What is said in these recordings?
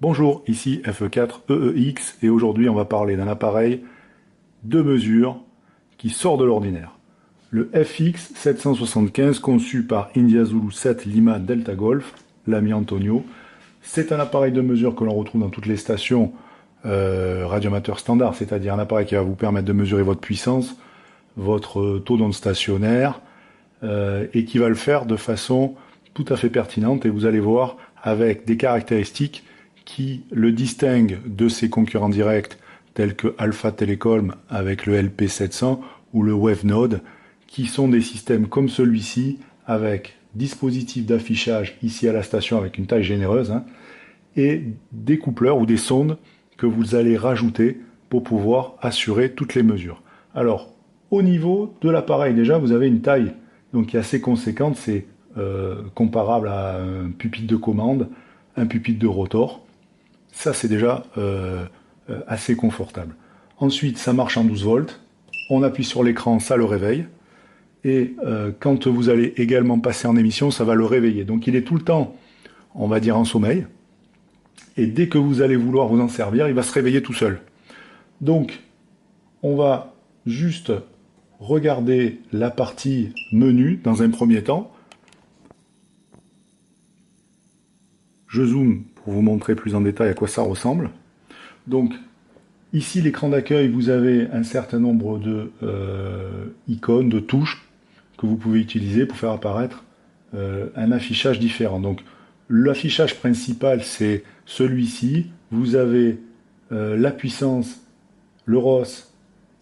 Bonjour, ici FE4EEX et aujourd'hui on va parler d'un appareil de mesure qui sort de l'ordinaire. Le FX775 conçu par India Zulu 7 Lima Delta Golf, l'ami Antonio. C'est un appareil de mesure que l'on retrouve dans toutes les stations radioamateurs standards, c'est-à-dire un appareil qui va vous permettre de mesurer votre puissance, votre taux d'onde stationnaire et qui va le faire de façon tout à fait pertinente et vous allez voir avec des caractéristiques qui le distinguent de ses concurrents directs tels que Alpha Telecom avec le LP700 ou le WaveNode qui sont des systèmes comme celui-ci avec dispositif d'affichage ici à la station avec une taille généreuse et des coupleurs ou des sondes que vous allez rajouter pour pouvoir assurer toutes les mesures. Alors, au niveau de l'appareil, déjà, vous avez une taille donc, qui est assez conséquente, c'est comparable à un pupitre de commande, un pupitre de rotor. Ça, c'est déjà assez confortable. Ensuite, ça marche en 12 volts. On appuie sur l'écran, ça le réveille. Et quand vous allez également passer en émission, ça va le réveiller. Donc, il est tout le temps, on va dire, en sommeil. Et dès que vous allez vouloir vous en servir, il va se réveiller tout seul. Donc, on va juste regarder la partie menu dans un premier temps. Je zoome pour vous montrer plus en détail à quoi ça ressemble. Donc, ici, l'écran d'accueil, vous avez un certain nombre de icônes, de touches que vous pouvez utiliser pour faire apparaître un affichage différent. Donc, l'affichage principal, c'est celui-ci. Vous avez la puissance, le ROS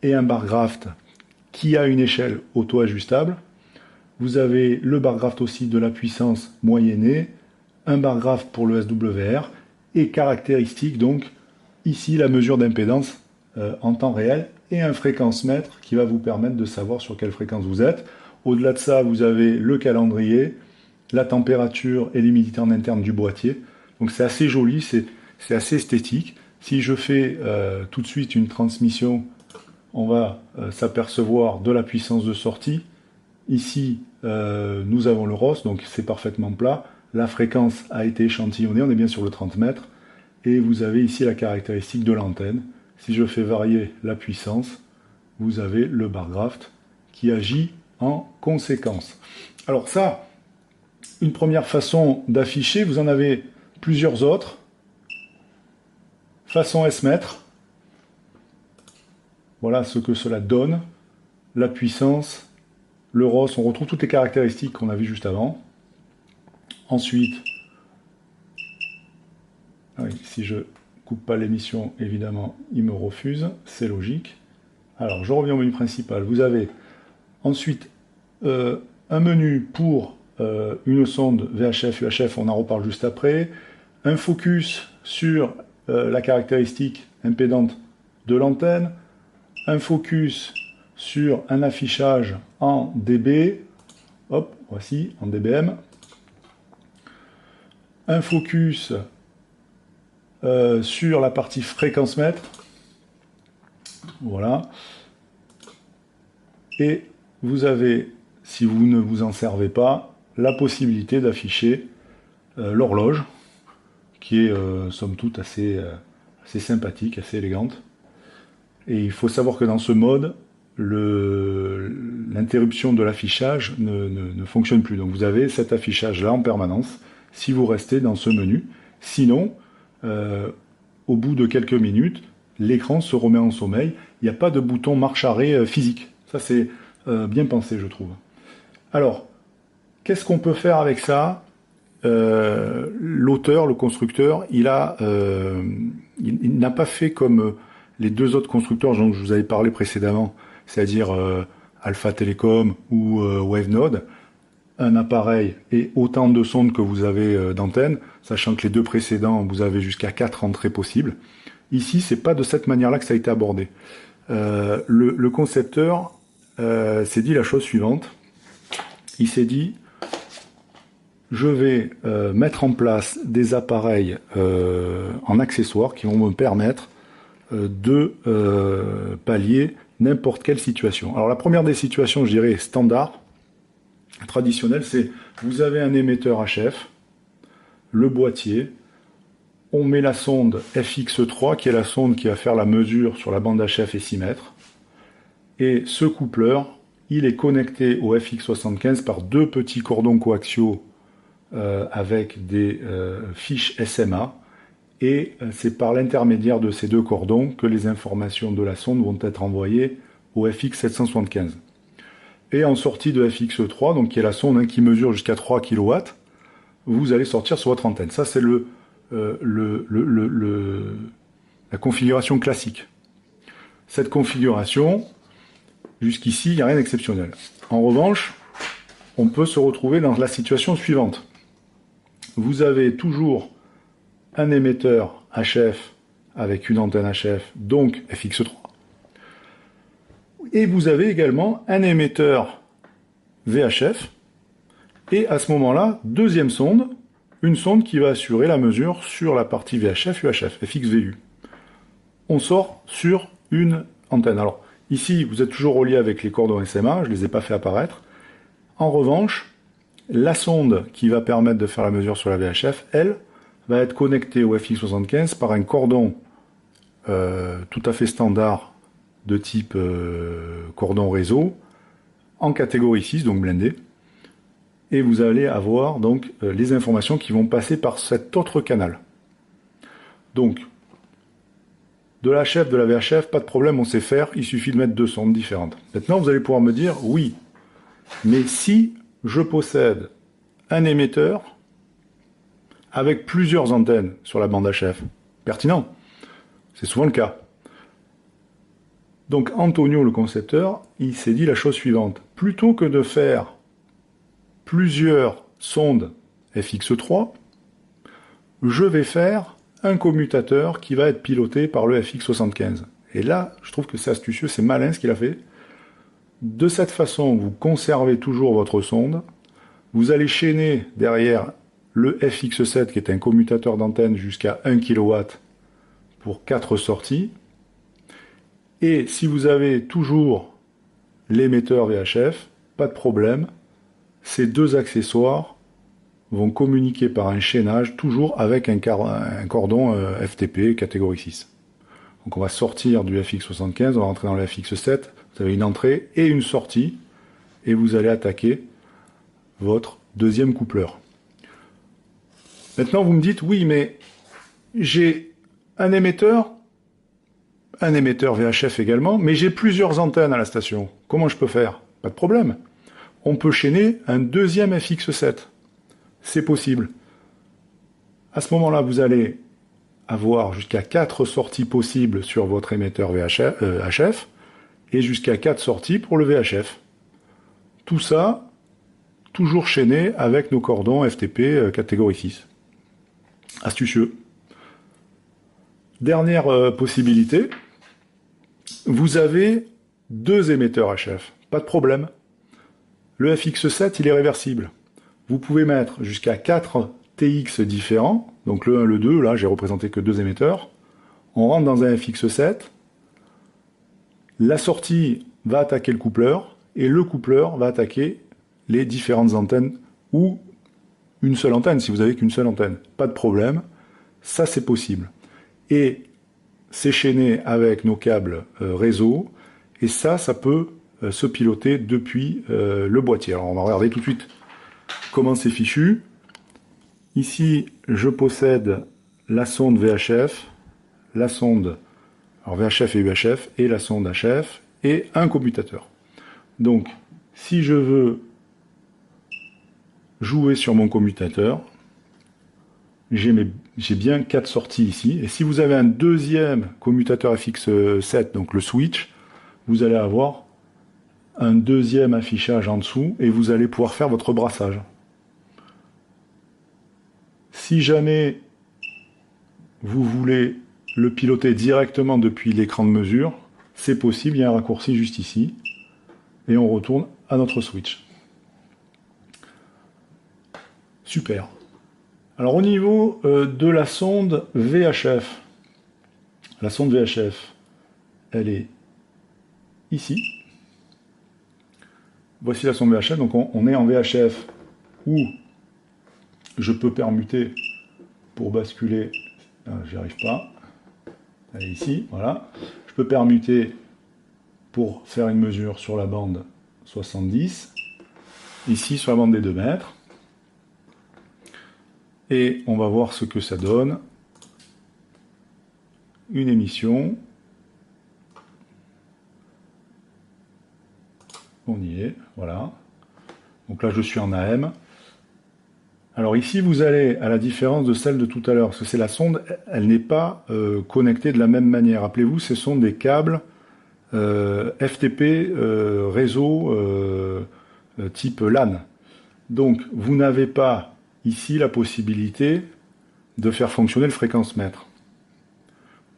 et un bar graft qui a une échelle auto-ajustable. Vous avez le bar graft aussi de la puissance moyennée, un bar graft pour le SWR et caractéristique donc ici la mesure d'impédance en temps réel et un fréquence mètre qui va vous permettre de savoir sur quelle fréquence vous êtes. Au-delà de ça, vous avez le calendrier, la température et l'humidité en interne du boîtier. Donc c'est assez joli, c'est assez esthétique. Si je fais tout de suite une transmission, on va s'apercevoir de la puissance de sortie. Ici, nous avons le ROS, donc c'est parfaitement plat. La fréquence a été échantillonnée, on est bien sur le 30 mètres. Et vous avez ici la caractéristique de l'antenne. Si je fais varier la puissance, vous avez le bar graft qui agit en conséquence. Alors ça, une première façon d'afficher, vous en avez plusieurs autres. Façon S-mètre. Voilà ce que cela donne. La puissance, le ROS, on retrouve toutes les caractéristiques qu'on a vues juste avant. Ensuite, oui, si je coupe pas l'émission, évidemment, il me refuse, c'est logique. Alors, je reviens au menu principal. Vous avez ensuite un menu pour une sonde VHF, UHF, on en reparle juste après. Un focus sur la caractéristique impédante de l'antenne. Un focus sur un affichage en dB. Hop, voici, en dBm. Un focus sur la partie fréquence mètre. Voilà. Et vous avez, si vous ne vous en servez pas, la possibilité d'afficher l'horloge, qui est somme toute assez sympathique, assez élégante. Et il faut savoir que dans ce mode, l'interruption de l'affichage ne fonctionne plus. Donc vous avez cet affichage-là en permanence, si vous restez dans ce menu. Sinon, au bout de quelques minutes, l'écran se remet en sommeil. Il n'y a pas de bouton marche-arrêt physique. Ça, c'est bien pensé, je trouve. Alors, qu'est-ce qu'on peut faire avec ça? L'auteur, le constructeur, il n'a pas fait comme les deux autres constructeurs dont je vous avais parlé précédemment, c'est-à-dire Alpha Telecom ou WaveNode, un appareil et autant de sondes que vous avez d'antennes, sachant que les deux précédents, vous avez jusqu'à 4 entrées possibles. Ici, c'est pas de cette manière-là que ça a été abordé. Le concepteur s'est dit la chose suivante. Il s'est dit, je vais mettre en place des appareils en accessoires qui vont me permettre de pallier n'importe quelle situation. Alors la première des situations, je dirais standard, traditionnelle, c'est vous avez un émetteur HF, le boîtier, on met la sonde FX3, qui est la sonde qui va faire la mesure sur la bande HF et 6 mètres. Et ce coupleur, il est connecté au FX75 par deux petits cordons coaxiaux avec des fiches SMA. Et c'est par l'intermédiaire de ces deux cordons que les informations de la sonde vont être envoyées au FX775. Et en sortie de FX3, donc qui est la sonde qui mesure jusqu'à 3 kW, vous allez sortir sur votre antenne. Ça, c'est la configuration classique. Cette configuration, jusqu'ici, il n'y a rien d'exceptionnel. En revanche, on peut se retrouver dans la situation suivante. Vous avez toujours un émetteur HF avec une antenne HF, donc FX3. Et vous avez également un émetteur VHF. Et à ce moment-là, deuxième sonde, une sonde qui va assurer la mesure sur la partie VHF-UHF, FXVU. On sort sur une antenne. Alors, ici, vous êtes toujours relié avec les cordons SMA, je ne les ai pas fait apparaître. En revanche, la sonde qui va permettre de faire la mesure sur la VHF, elle, va être connectée au FX75 par un cordon tout à fait standard de type cordon réseau, en catégorie 6, donc blindé. Et vous allez avoir donc les informations qui vont passer par cet autre canal. Donc, de la HF, de la VHF, pas de problème, on sait faire, il suffit de mettre deux sondes différentes. Maintenant, vous allez pouvoir me dire, oui, mais si je possède un émetteur avec plusieurs antennes sur la bande HF, pertinent, c'est souvent le cas. Donc Antonio, le concepteur, il s'est dit la chose suivante. Plutôt que de faire plusieurs sondes FX3, je vais faire un commutateur qui va être piloté par le FX75. Et là, je trouve que c'est astucieux, c'est malin ce qu'il a fait. De cette façon, vous conservez toujours votre sonde. Vous allez chaîner derrière le FX7 qui est un commutateur d'antenne jusqu'à 1 kW pour 4 sorties. Et si vous avez toujours l'émetteur VHF, pas de problème, ces deux accessoires vont communiquer par un chaînage toujours avec un cordon FTP catégorie 6. Donc on va sortir du FX75, on va rentrer dans le FX7, vous avez une entrée et une sortie, et vous allez attaquer votre deuxième coupleur. Maintenant vous me dites, oui mais j'ai un émetteur VHF également, mais j'ai plusieurs antennes à la station. Comment je peux faire? Pas de problème. On peut chaîner un deuxième FX7. C'est possible. À ce moment-là, vous allez avoir jusqu'à 4 sorties possibles sur votre émetteur HF et jusqu'à 4 sorties pour le VHF. Tout ça, toujours chaîné avec nos cordons FTP catégorie 6. Astucieux. Dernière possibilité, vous avez deux émetteurs HF. Pas de problème. Le FX7, il est réversible. Vous pouvez mettre jusqu'à 4 TX différents, donc le 1, le 2, là j'ai représenté que deux émetteurs. On rentre dans un FX7, la sortie va attaquer le coupleur, et le coupleur va attaquer les différentes antennes, ou une seule antenne, si vous n'avez qu'une seule antenne. Pas de problème, ça c'est possible. Et c'est chaîné avec nos câbles réseau, et ça peut se piloter depuis le boîtier. Alors on va regarder tout de suite comment c'est fichu. Ici, je possède la sonde VHF, la sonde VHF et UHF, et la sonde HF, et un commutateur. Donc, si je veux jouer sur mon commutateur, j'ai bien 4 sorties ici. Et si vous avez un deuxième commutateur FX7, donc le switch, vous allez avoir un deuxième affichage en dessous et vous allez pouvoir faire votre brassage. Si jamais vous voulez le piloter directement depuis l'écran de mesure, c'est possible, il y a un raccourci juste ici, et on retourne à notre switch. Super. Alors au niveau de la sonde VHF, la sonde VHF, elle est ici. Voici la sonde VHF, donc on est en VHF où je peux permuter pour basculer J'y arrive pas. Allez, ici, voilà. Je peux permuter pour faire une mesure sur la bande 70, ici sur la bande des 2 mètres. Et on va voir ce que ça donne. Une émission. On y est, voilà. Donc là, je suis en AM. Alors ici, vous allez, à la différence de celle de tout à l'heure, parce que c'est la sonde, elle n'est pas connectée de la même manière. Rappelez-vous, ce sont des câbles FTP réseau type LAN. Donc, vous n'avez pas ici la possibilité de faire fonctionner le fréquence-mètre.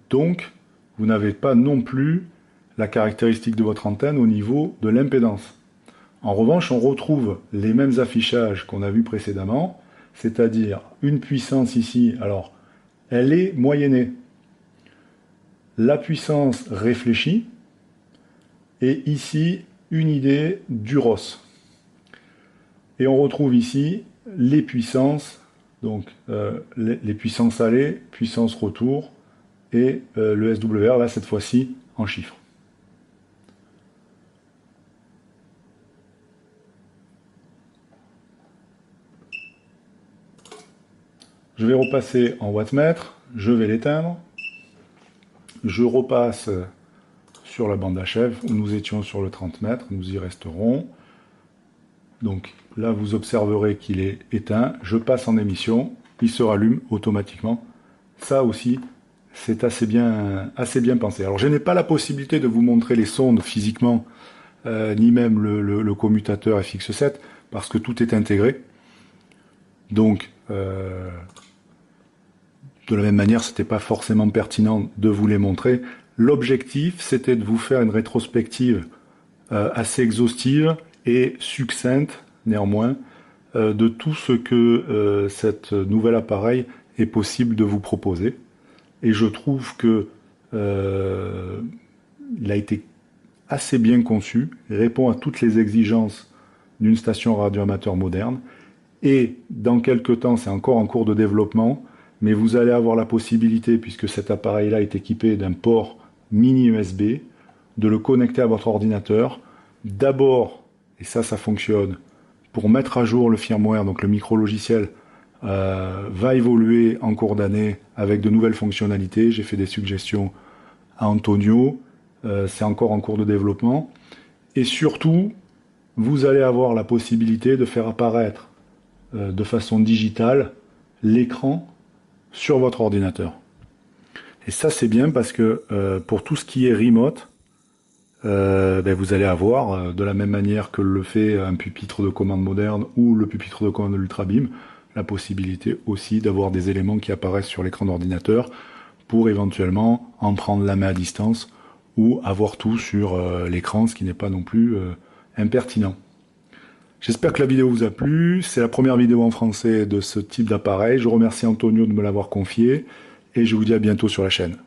Donc, vous n'avez pas non plus la caractéristique de votre antenne au niveau de l'impédance. En revanche, on retrouve les mêmes affichages qu'on a vus précédemment, c'est-à-dire une puissance ici, alors elle est moyennée. La puissance réfléchie, et ici une idée du ROS. Et on retrouve ici les puissances, donc les puissances allées, puissance retour, et le SWR, là cette fois-ci en chiffres. Je vais repasser en wattmètre, je vais l'éteindre, je repasse sur la bande HF, où nous étions sur le 30 mètres, nous y resterons. Donc là, vous observerez qu'il est éteint, je passe en émission, il se rallume automatiquement. Ça aussi, c'est assez bien pensé. Alors je n'ai pas la possibilité de vous montrer les sondes physiquement, ni même le commutateur FX7, parce que tout est intégré. Donc, de la même manière, ce n'était pas forcément pertinent de vous les montrer. L'objectif, c'était de vous faire une rétrospective assez exhaustive et succincte, néanmoins, de tout ce que cet nouvel appareil est possible de vous proposer. Et je trouve que il a été assez bien conçu, il répond à toutes les exigences d'une station radio-amateur moderne. Et dans quelques temps, c'est encore en cours de développement, mais vous allez avoir la possibilité, puisque cet appareil-là est équipé d'un port mini USB, de le connecter à votre ordinateur. D'abord, et ça fonctionne, pour mettre à jour le firmware, donc le micro-logiciel, va évoluer en cours d'année avec de nouvelles fonctionnalités. J'ai fait des suggestions à Antonio, c'est encore en cours de développement. Et surtout, vous allez avoir la possibilité de faire apparaître de façon digitale l'écran sur votre ordinateur. Et ça c'est bien parce que pour tout ce qui est remote, vous allez avoir, de la même manière que le fait un pupitre de commande moderne ou le pupitre de commande Ultrabeam, la possibilité aussi d'avoir des éléments qui apparaissent sur l'écran d'ordinateur pour éventuellement en prendre la main à distance ou avoir tout sur l'écran, ce qui n'est pas non plus impertinent. J'espère que la vidéo vous a plu, c'est la première vidéo en français de ce type d'appareil. Je remercie Antonio de me l'avoir confié et je vous dis à bientôt sur la chaîne.